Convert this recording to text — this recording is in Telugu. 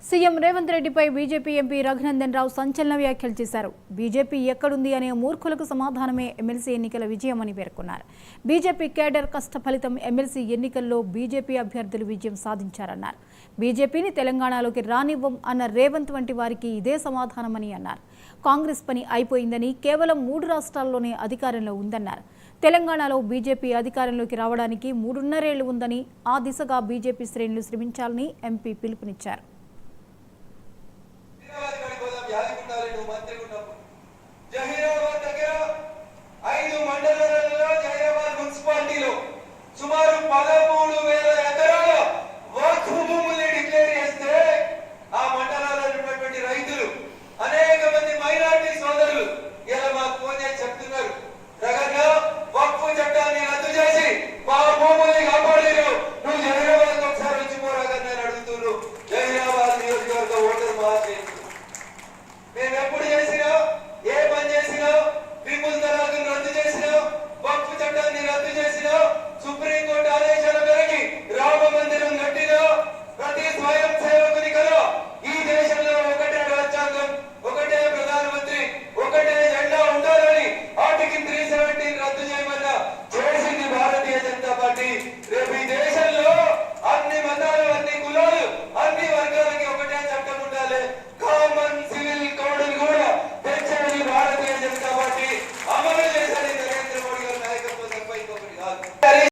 సీఎం రేవంత్ రెడ్డిపై బీజేపీ ఎంపీ రఘునందన్ రావు సంచలన వ్యాఖ్యలు చేశారు. బీజేపీ ఎక్కడుంది అనే మూర్ఖులకు సమాధానమే ఎమ్మెల్సీ ఎన్నికల విజయమని పేర్కొన్నారు. బీజేపీ కేడర్ కష్ట ఫలితం ఎమ్మెల్సీ ఎన్నికల్లో బీజేపీ అభ్యర్థులు విజయం సాధించారన్నారు. బీజేపీని తెలంగాణలోకి రానివ్వం అన్న రేవంత్ వంటి వారికి ఇదే సమాధానమని అన్నారు. కాంగ్రెస్ పని అయిపోయిందని, కేవలం 3 రాష్ట్రాల్లోనే అధికారంలో ఉందన్నారు. తెలంగాణలో బీజేపీ అధికారంలోకి రావడానికి 3.5 ఏళ్లు ఉందని, ఆ దిశగా బీజేపీ శ్రేణులు శ్రమించాలని ఎంపీ పిలుపునిచ్చారు. సుమారు 13,000 ఎకరాల వక్ఫ్ భూముల్ని డిక్లేర్ చేస్తే ఆ మండలాల్లో ఉన్నటువంటి రైతులు, అనేక మంది మైనారిటీ సోదరులు ఇలా మాకు ఫోన్ చేసి చెప్తున్నారు, రగన్నా వక్ఫ్ చట్టాన్ని రద్దు చేసి మా భూముల్ని కాపాడలేరు, నువ్వు జహీరాబాద్ ఒకసారి వచ్చి పోరాగన్నా అని అడుగుతున్నారు. జహీరాబాద్ నియోజకవర్గ ఓటర్ మహాశయులు మేము ఎప్పుడు చేసినా, ఏ పని చేసినా, ట్రిపుల్ తలాక్ను రద్దు చేసినా, వక్ఫ్ చట్టాన్ని రద్దు చేసినా, సుప్రీం